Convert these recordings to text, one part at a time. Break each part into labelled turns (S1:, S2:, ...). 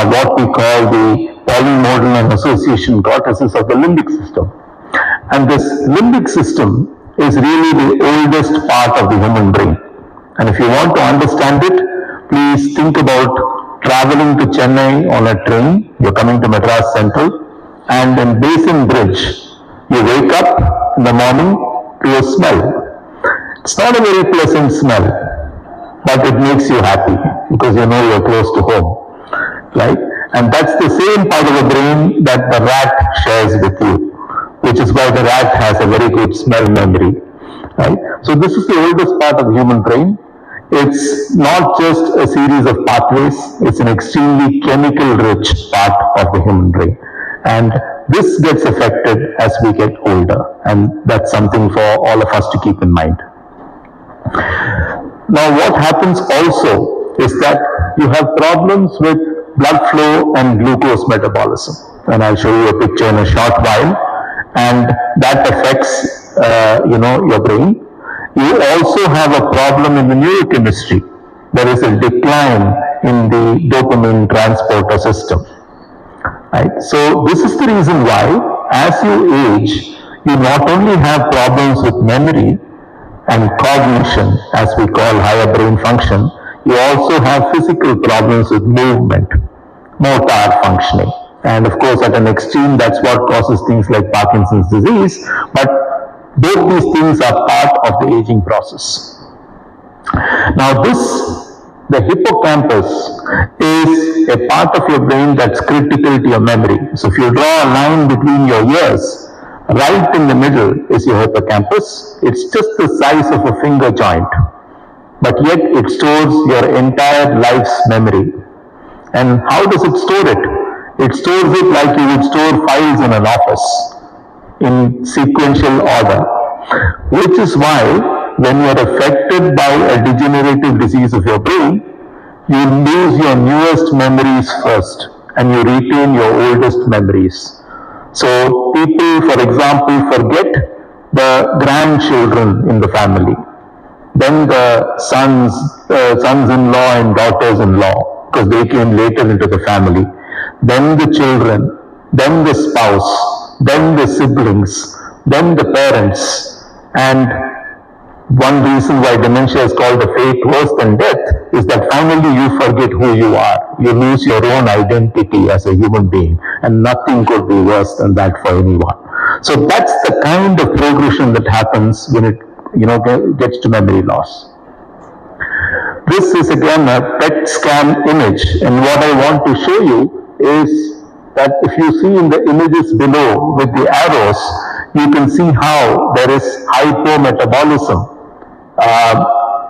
S1: what we call the polymodal and association cortices of the limbic system. And this limbic system is really the oldest part of the human brain. And if you want to understand it, please think about traveling to Chennai on a train. You're coming to Madras Central, and in Basin Bridge, you wake up in the morning to a smell. It's not a very pleasant smell, but it makes you happy because you know you're close to home, right? And that's the same part of the brain that the rat shares with you, which is why the rat has a very good smell memory, right? So this is the oldest part of the human brain. It's not just a series of pathways, it's an extremely chemical-rich part of the human brain. And this gets affected as we get older, and that's something for all of us to keep in mind. Now, what happens also is that you have problems with blood flow and glucose metabolism. And I'll show you a picture in a short while, and that affects, your brain. You also have a problem in the neurochemistry. There is a decline in the dopamine transporter system. Right? So this is the reason why, as you age, you not only have problems with memory and cognition, as we call higher brain function, you also have physical problems with movement, motor functioning. And of course, at an extreme, that's what causes things like Parkinson's disease. But both these things are part of the aging process. Now the hippocampus is a part of your brain that's critical to your memory. So if you draw a line between your ears, right in the middle is your hippocampus. It's just the size of a finger joint, but yet it stores your entire life's memory. And how does it store it? It stores it like you would store files in an office, in sequential order, which is why when you are affected by a degenerative disease of your brain, you lose your newest memories first and you retain your oldest memories. So people, for example, forget the grandchildren in the family, then the sons-in-law and daughters-in-law, because they came later into the family, then the children, then the spouse, then the siblings, then the parents. And one reason why dementia is called a fate worse than death is that finally you forget who you are. You lose your own identity as a human being, and nothing could be worse than that for anyone. So that's the kind of progression that happens when it gets to memory loss. This is again a PET scan image, and what I want to show you is that if you see in the images below with the arrows, you can see how there is hypometabolism.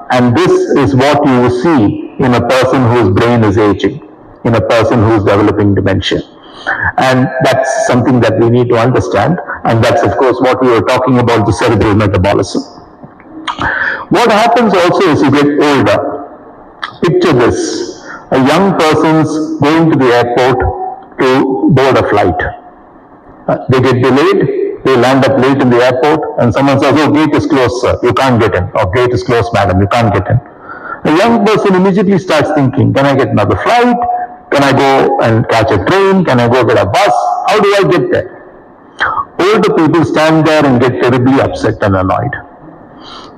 S1: And this is what you will see in a person whose brain is aging, in a person who is developing dementia. And that's something that we need to understand, and that's of course what we were talking about, the cerebral metabolism. What happens also as you get older, picture this, a young person's going to the airport to board a flight. They get delayed, they land up late in the airport, and someone says, "Oh, gate is closed, sir, you can't get in," or "Gate is closed, madam, you can't get in." A young person immediately starts thinking, can I get another flight? Can I go and catch a train? Can I go get a bus? How do I get there? Older people stand there and get terribly upset and annoyed,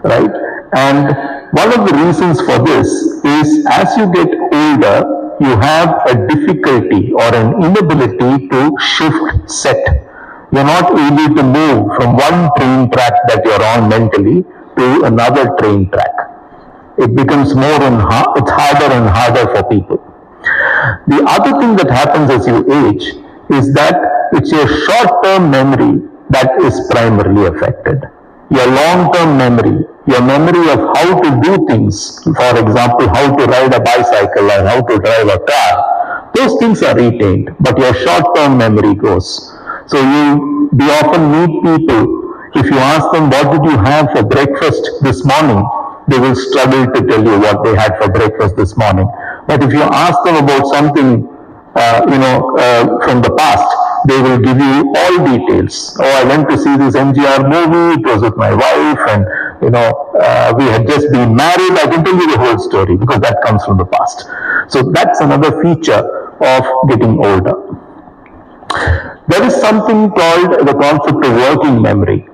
S1: right? And one of the reasons for this is as you get older, you have a difficulty or an inability to shift set. You're not able to move from one train track that you're on mentally to another train track. It becomes it's harder and harder for people. The other thing that happens as you age is that it's your short-term memory that is primarily affected. Your long-term memory, your memory of how to do things, for example, how to ride a bicycle and how to drive a car, those things are retained, but your short-term memory goes. So we often meet people, if you ask them, what did you have for breakfast this morning, they will struggle to tell you what they had for breakfast this morning. But if you ask them about something, from the past, they will give you all details. Oh, I went to see this MGR movie, it was with my wife, and we had just been married. I can tell you the whole story because that comes from the past. So that's another feature of getting older. There is something called the concept of working memory.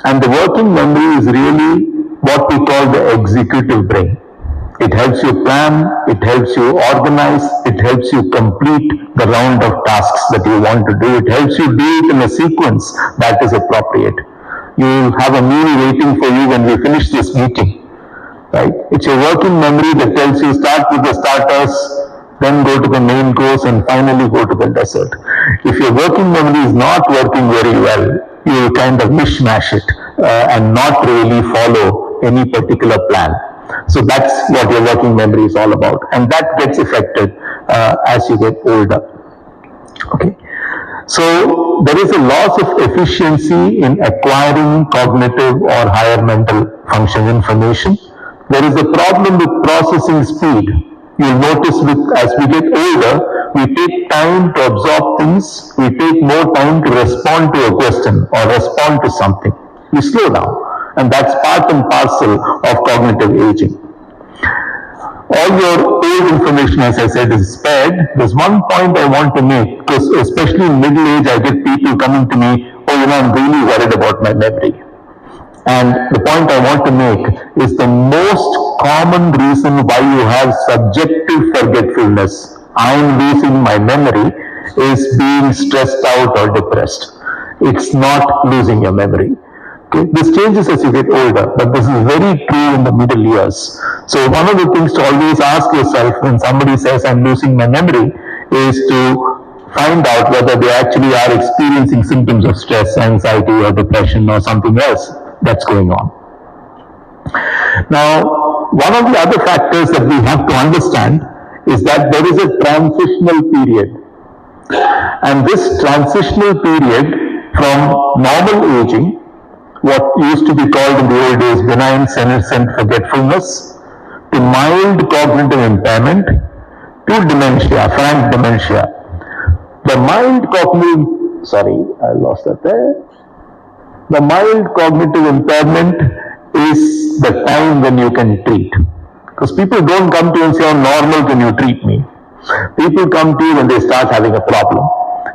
S1: And the working memory is really what we call the executive brain. It helps you plan, it helps you organize, it helps you complete the round of tasks that you want to do. It helps you do it in a sequence that is appropriate. You will have a meal waiting for you when we finish this meeting, right? It's your working memory that tells you start with the starters, then go to the main course, and finally go to the dessert. If your working memory is not working very well, you will kind of mishmash it and not really follow any particular plan. So that's what your working memory is all about, and that gets affected as you get older. Okay. So there is a loss of efficiency in acquiring cognitive or higher mental function information. There is a problem with processing speed. You'll notice as we get older, we take time to absorb things, we take more time to respond to a question or respond to something. We slow down, and that's part and parcel of cognitive aging. All your old information, as I said, is spared. There's one point I want to make, because especially in middle age, I get people coming to me, I'm really worried about my memory. And the point I want to make is the most common reason why you have subjective forgetfulness, I'm losing my memory, is being stressed out or depressed. It's not losing your memory. Okay? This changes as you get older, but this is very true in the middle years. So one of the things to always ask yourself when somebody says I'm losing my memory is to find out whether they actually are experiencing symptoms of stress, anxiety, or depression, or something else that's going on. Now, one of the other factors that we have to understand is that there is a transitional period. And this transitional period from normal aging, what used to be called in the old days benign senescent forgetfulness, to mild cognitive impairment, to dementia, frank dementia. The mild cognitive, The mild cognitive impairment is the time when you can treat. Because people don't come to you and say, how normal can you treat me? People come to you when they start having a problem.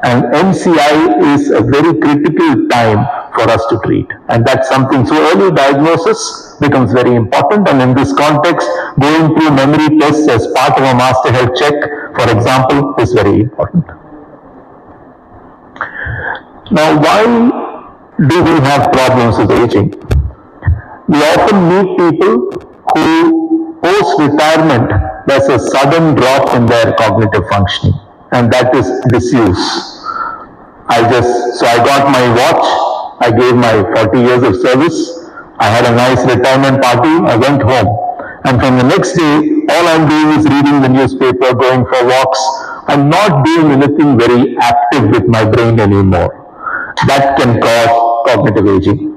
S1: And MCI is a very critical time for us to treat. And that's something, so early diagnosis becomes very important. And in this context, going through memory tests as part of a master health check, for example, is very important. Now, why do we have problems with aging? We often meet people who, post-retirement, there's a sudden drop in their cognitive functioning, and that is disuse. I got my watch, I gave my 40 years of service, I had a nice retirement party, I went home, and from the next day, all I'm doing is reading the newspaper, going for walks. I'm not doing anything very active with my brain anymore. That can cause cognitive aging.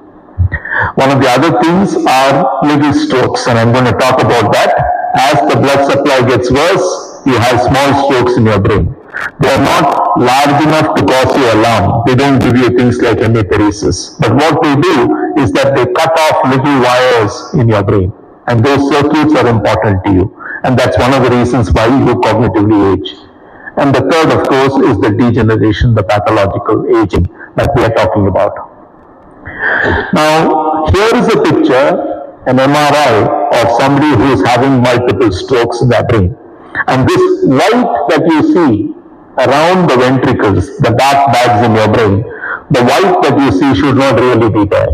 S1: One of the other things are little strokes, and I'm going to talk about that. As the blood supply gets worse, you have small strokes in your brain. They are not large enough to cause you alarm. They don't give you things like hemiparesis. But what they do is that they cut off little wires in your brain, and those circuits are important to you. And that's one of the reasons why you cognitively age. And the third, of course, is the degeneration, the pathological aging that we are talking about. Now, here is a picture, an MRI of somebody who is having multiple strokes in their brain. And this white that you see around the ventricles, the dark bags in your brain, the white that you see should not really be there.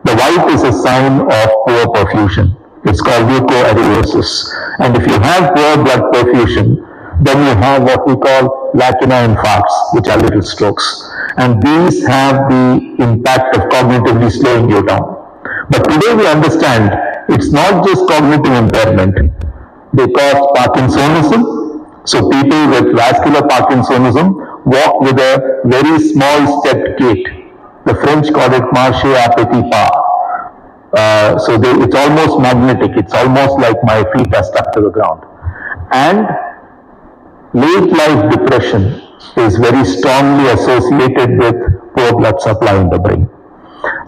S1: The white is a sign of poor perfusion. It's called leukoareosis. And if you have poor blood perfusion, then you have what we call lacunar infarcts, which are little strokes. And these have the impact of cognitively slowing you down. But today we understand it's not just cognitive impairment. They cause Parkinsonism. So people with vascular Parkinsonism walk with a very small stepped gait. The French call it marche à petit pas. It's almost magnetic. It's almost like my feet are stuck to the ground. And late life depression is very strongly associated with poor blood supply in the brain.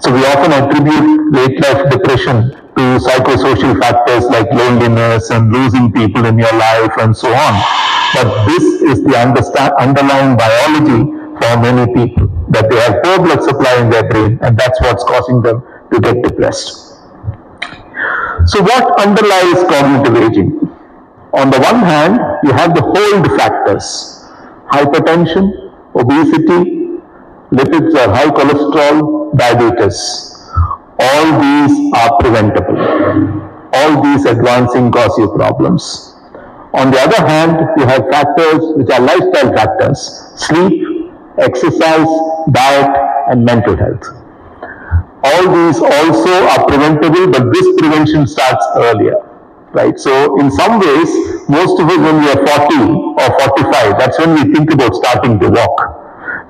S1: So we often attribute late life depression to psychosocial factors like loneliness and losing people in your life and so on. but this is the underlying biology for many people, that they have poor blood supply in their brain, and that's what's causing them to get depressed. So what underlies cognitive aging? On the one hand, you have the hold factors: hypertension, obesity, lipids or high cholesterol, diabetes. All these are preventable. All these advancing cause you problems. On the other hand, you have factors which are lifestyle factors: sleep, exercise, diet, and mental health. All these also are preventable, but this prevention starts earlier, right? So in some ways, most of us when we are 40 or 45, that's when we think about starting to walk,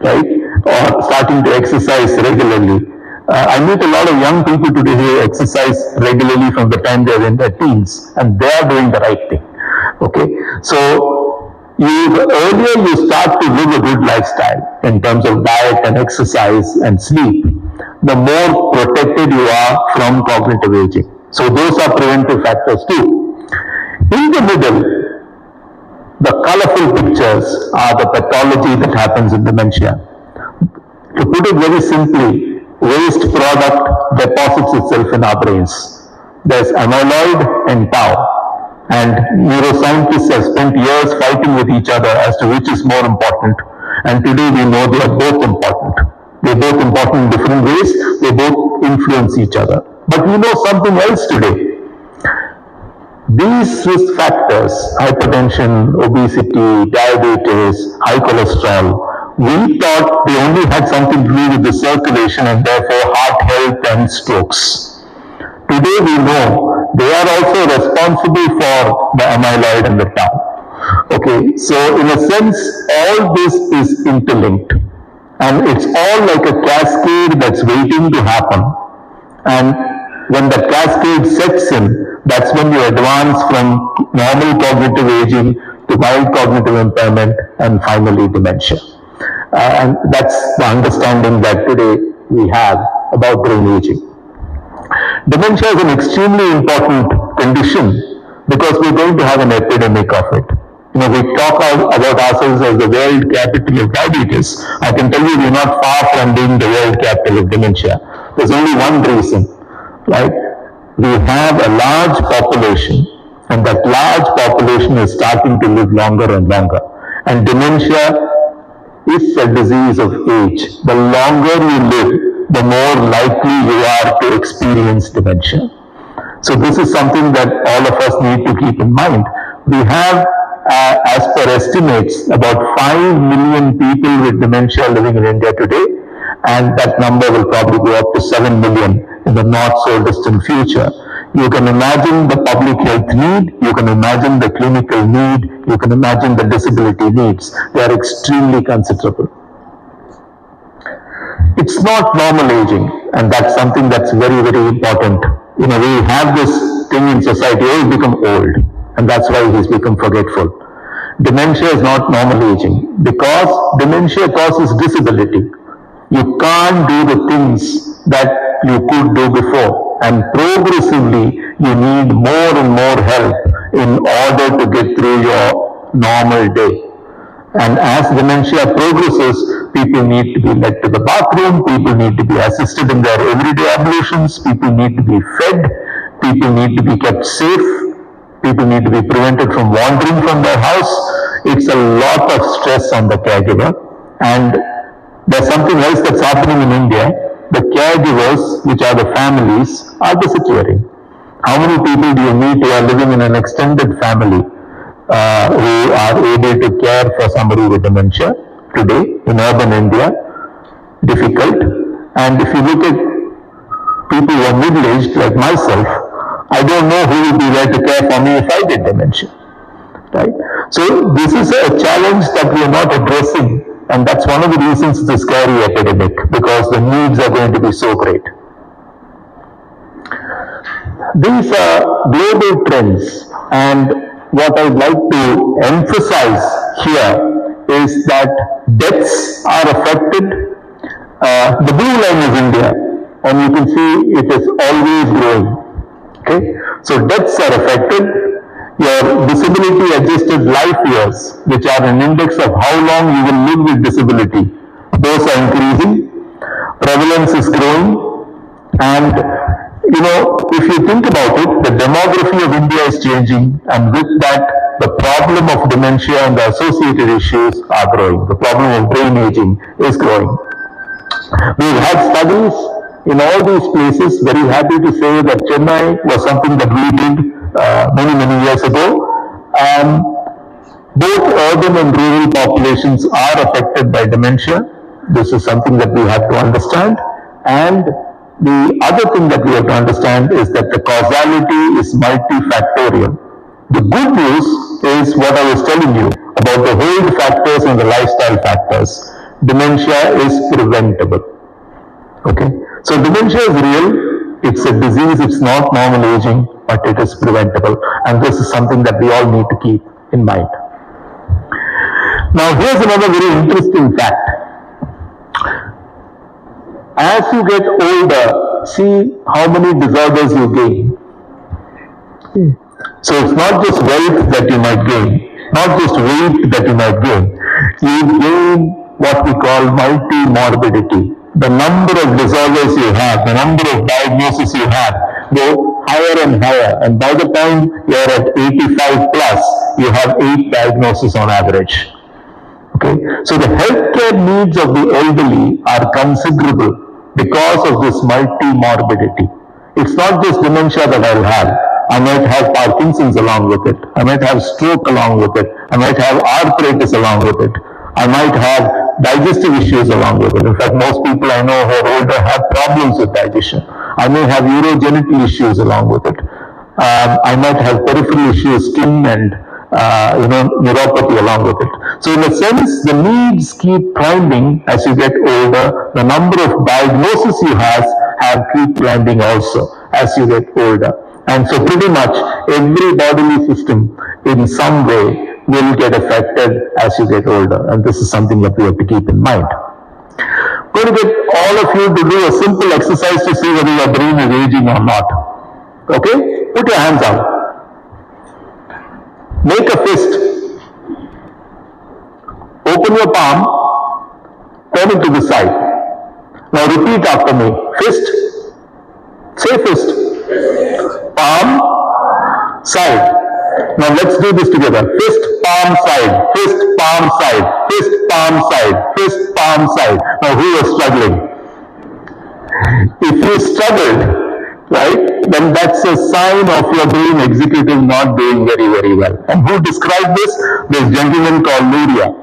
S1: right? Or starting to exercise regularly. I meet a lot of young people today who exercise regularly from the time they're in their teens, and they are doing the right thing, okay? So the earlier you start to live a good lifestyle in terms of diet and exercise and sleep, the more protected you are from cognitive aging. So those are preventive factors too. In the middle, the colorful pictures are the pathology that happens in dementia. To put it very simply, waste product deposits itself in our brains. There's amyloid and tau, and neuroscientists have spent years fighting with each other as to which is more important, and today we know they are both important. They're both important in different ways, they both influence each other. But we know something else today. These risk factors, hypertension, obesity, diabetes, high cholesterol, we thought they only had something to do with the circulation and therefore heart health and strokes. Today we know they are also responsible for the amyloid and the tau. Okay, so in a sense, all this is interlinked. And it's all like a cascade that's waiting to happen. And when the cascade sets in, that's when you advance from normal cognitive aging to mild cognitive impairment and finally dementia. And that's the understanding that today we have about brain aging. Dementia is an extremely important condition because we're going to have an epidemic of it. You know, we talk about ourselves as the world capital of diabetes. I can tell you we're not far from being the world capital of dementia. There's only one reason, right? We have a large population, and that large population is starting to live longer and longer. And dementia is a disease of age. The longer you live, the more likely you are to experience dementia. So this is something that all of us need to keep in mind. We have as per estimates, about 5 million people with dementia living in India today, and that number will probably go up to 7 million in the not so distant future. You can imagine the public health need, you can imagine the clinical need, you can imagine the disability needs. They are extremely considerable. It's not normal aging, and that's something that's very, very important. You know, we have this thing in society, oh, he's become old, and that's why he's become forgetful. Dementia is not normal aging because dementia causes disability. You can't do the things that you could do before, and progressively you need more and more help in order to get through your normal day. And as dementia progresses, people need to be led to the bathroom, people need to be assisted in their everyday ablutions, people need to be fed, people need to be kept safe, people need to be prevented from wandering from their house. It's a lot of stress on the caregiver. And there's something else that's happening in India. The caregivers, which are the families, are disappearing. How many people do you meet who are living in an extended family who are able to care for somebody with dementia today in urban India? Difficult. And if you look at people who are middle-aged like myself, I don't know who will be there to care for me if I get dementia, right? So this is a challenge that we are not addressing, and that's one of the reasons it's a scary epidemic, because the needs are going to be so great. These are global trends, and what I'd like to emphasize here is that deaths are affected. The blue line is India, and you can see it is always growing. Okay, so deaths are affected. Your disability adjusted life years, which are an index of how long you will live with disability, those are increasing, prevalence is growing, and if you think about it, the demography of India is changing, and with that, the problem of dementia and the associated issues are growing. The problem of brain aging is growing. We've had studies in all these places. Very happy to say that Chennai was something that we did many years ago. Both urban and rural populations are affected by dementia. This is something that we have to understand. And the other thing that we have to understand is that the causality is multifactorial. The good news is what I was telling you about the hold factors and the lifestyle factors. Dementia is preventable. Okay? So dementia is real. It's a disease. It's not normal aging, but it is preventable. And this is something that we all need to keep in mind. Now, here's another very interesting fact. As you get older, see how many disorders you gain. So it's not just wealth that you might gain, not just weight that you might gain. You gain what we call multimorbidity. The number of disorders you have, the number of diagnoses you have, go higher and higher. And by the time you're at 85 plus, you have 8 diagnoses on average. Okay? So the healthcare needs of the elderly are considerable because of this multimorbidity. It's not just dementia that I'll have. I might have Parkinson's along with it. I might have stroke along with it. I might have arthritis along with it. I might have digestive issues along with it. In fact, most people I know who are older have problems with digestion. I may have urogenital issues along with it. I might have peripheral issues, skin and neuropathy along with it. So in a sense, the needs keep climbing as you get older. The number of diagnoses you have keep climbing also as you get older. And so pretty much every bodily system in some way will get affected as you get older. And this is something that we have to keep in mind. I'm going to get all of you to do a simple exercise to see whether your brain is aging or not. Okay? Put your hands out. Make a fist. Open your palm. Turn it to the side. Now repeat after me. Fist. Say fist. Palm. Side. Now let's do this together. Fist, palm, side. Fist, palm, side. Fist, palm, side. Fist, palm, side. Now who was struggling? If you struggled, right, then that's a sign of your brain executive not doing very well. And who described this? This gentleman called Luria.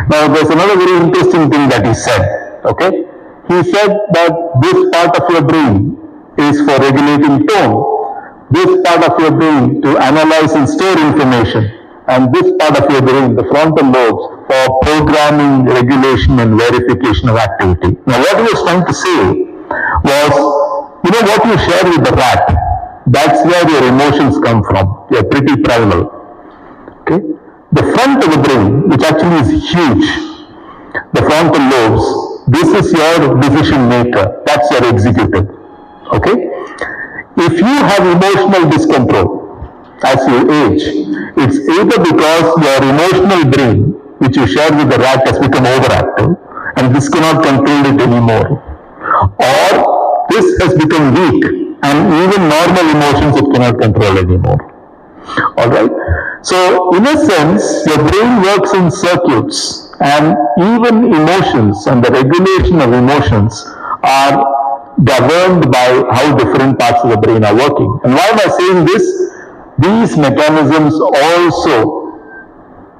S1: Now there's another very interesting thing that he said. Okay? He said that this part of your brain is for regulating tone. This part of your brain to analyze and store information, and this part of your brain, the frontal lobes, for programming, regulation, and verification of activity. Now, what he was trying to say was, what you share with the rat, that's where your emotions come from. They're pretty primal. Okay? The front of the brain, which actually is huge, the frontal lobes, this is your decision maker. That's your executive. Okay? If you have emotional discontrol as you age, it's either because your emotional brain, which you share with the rat, has become overactive and this cannot control it anymore, or this has become weak and even normal emotions it cannot control anymore. Alright? So, in a sense, your brain works in circuits, and even emotions and the regulation of emotions are governed by how different parts of the brain are working. And why am I saying this? These mechanisms also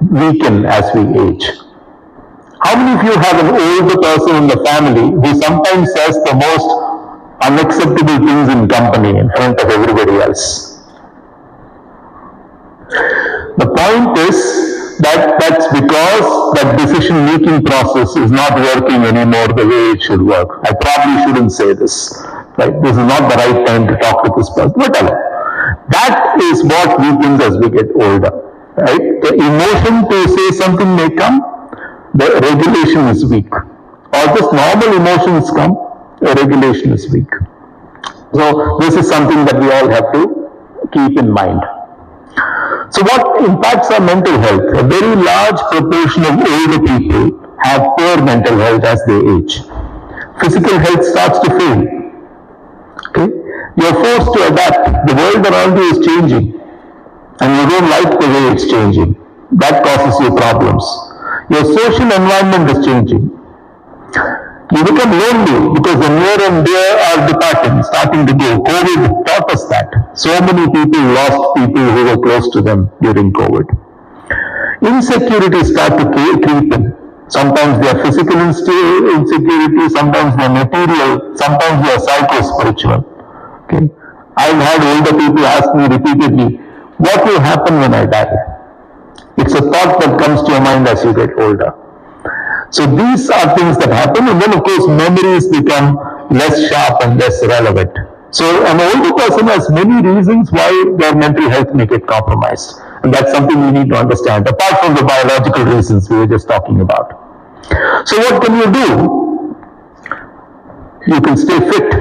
S1: weaken as we age. How many of you have an older person in the family who sometimes says the most unacceptable things in company in front of everybody else? The point is that's because that decision-making process is not working anymore the way it should work. I probably shouldn't say this. Right? This is not the right time to talk to this person. Whatever. That is what weakens as we get older. Right? The emotion to say something may come, the regulation is weak. Or just normal emotions come, the regulation is weak. So this is something that we all have to keep in mind. So what impacts our mental health? A very large proportion of older people have poor mental health as they age. Physical health starts to fail. Okay? You're forced to adapt. The world around you is changing, and you don't like the way it's changing. That causes you problems. Your social environment is changing. You become lonely because the near and dear are departing, starting to go. COVID taught us that. So many people lost people who were close to them during COVID. Insecurities start to creep in. Sometimes they are physical insecurity, sometimes they are material, sometimes they are psycho-spiritual. Okay? I've had older people ask me repeatedly, what will happen when I die? It's a thought that comes to your mind as you get older. So these are things that happen, and then of course memories become less sharp and less relevant. So an older person has many reasons why their mental health may get compromised. And that's something we need to understand, apart from the biological reasons we were just talking about. So what can you do? You can stay fit.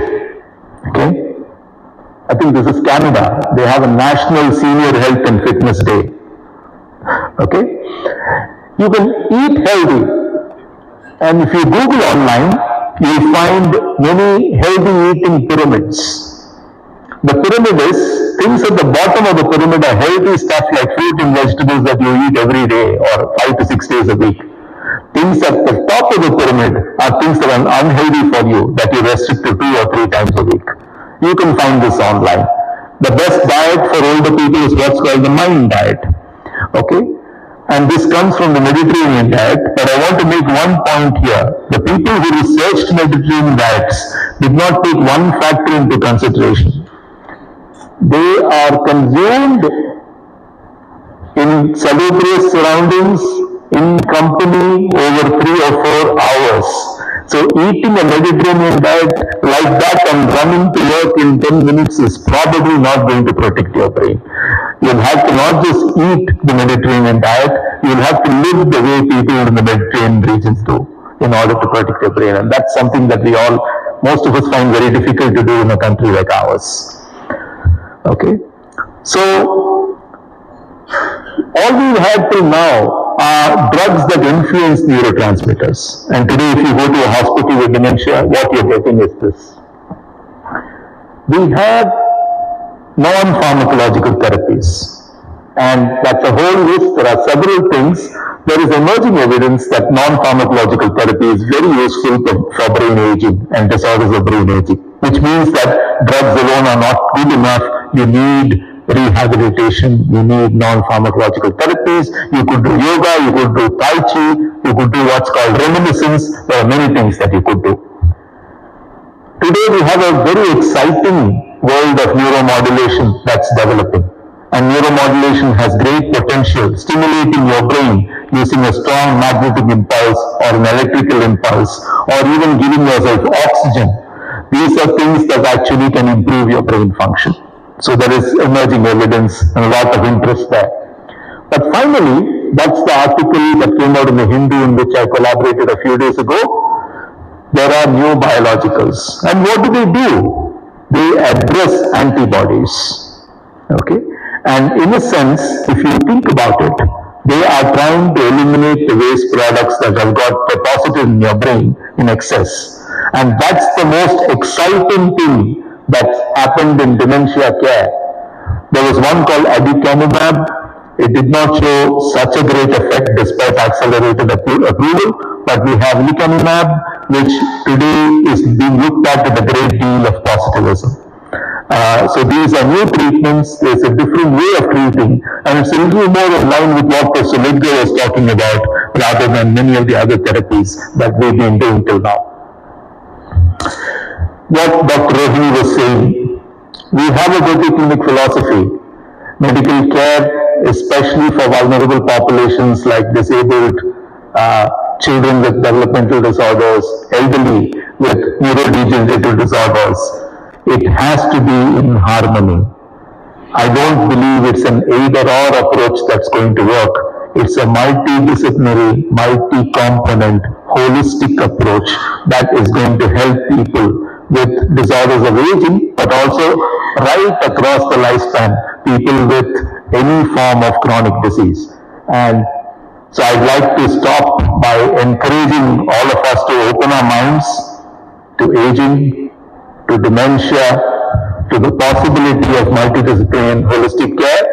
S1: Okay? I think this is Canada. They have a National Senior Health and Fitness Day. Okay? You can eat healthy. And if you Google online, you'll find many healthy eating pyramids. The pyramid is, things at the bottom of the pyramid are healthy stuff like fruit and vegetables that you eat every day or 5 to 6 days a week. Things at the top of the pyramid are things that are unhealthy for you, that you restrict to 2 or 3 times a week. You can find this online. The best diet for older people is what's called the mind diet. Okay? And this comes from the Mediterranean diet, but I want to make one point here. The people who researched Mediterranean diets did not take one factor into consideration. They are consumed in salubrious surroundings, in company over 3 or 4 hours. So eating a Mediterranean diet like that and running to work in 10 minutes is probably not going to protect your brain. You'll have to not just eat the Mediterranean diet, you'll have to live the way people in the Mediterranean regions do in order to protect your brain. And that's something that most of us find very difficult to do in a country like ours. Okay? So, all we've had till now are drugs that influence neurotransmitters. And today if you go to a hospital with dementia, what you're getting is this. We have non-pharmacological therapies. And that's a whole list. There are several things. There is emerging evidence that non-pharmacological therapy is very useful for brain aging and disorders of brain aging, which means that drugs alone are not good enough. You need rehabilitation, you need non-pharmacological therapies. You could do yoga, you could do tai chi, you could do what's called reminiscence. There are many things that you could do. Today we have a very exciting world of neuromodulation that's developing. And neuromodulation has great potential, stimulating your brain using a strong magnetic impulse or an electrical impulse, or even giving yourself oxygen. These are things that actually can improve your brain function. So there is emerging evidence and a lot of interest there. But finally, that's the article that came out in the Hindu in which I collaborated a few days ago. There are new biologicals. And what do? They address antibodies. Okay? And in a sense, if you think about it, they are trying to eliminate the waste products that have got deposited in your brain in excess. And that's the most exciting thing that's happened in dementia care. There was one called aducanumab. It did not show such a great effect despite accelerated approval, but we have lecanemab, which today is being looked at with a great deal of positivism. So these are new treatments, there's a different way of treating, and it's a little more in line with what Professor Lidger was talking about, rather than many of the other therapies that we've been doing till now. What Dr. Rohini was saying, we have a Buddhi Clinic philosophy. Medical care, especially for vulnerable populations like disabled children with developmental disorders, elderly with neurodegenerative disorders, it has to be in harmony. I don't believe it's an either-or approach that's going to work. It's a multidisciplinary, multi-component, holistic approach that is going to help people with disorders of aging, but also right across the lifespan. people with any form of chronic disease. And so I'd like to stop by encouraging all of us to open our minds to aging, to dementia, to the possibility of multidisciplinary and holistic care.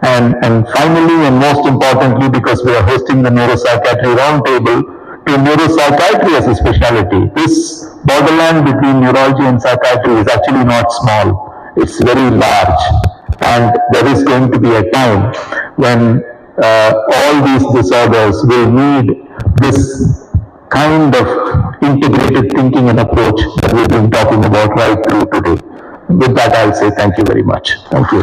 S1: And finally, and most importantly, because we are hosting the Neuropsychiatry Roundtable, to neuropsychiatry as a specialty. This borderland between neurology and psychiatry is actually not small. It's very large. And there is going to be a time when all these disorders will need this kind of integrated thinking and approach that we've been talking about right through today. With that, I'll say thank you very much. Thank you.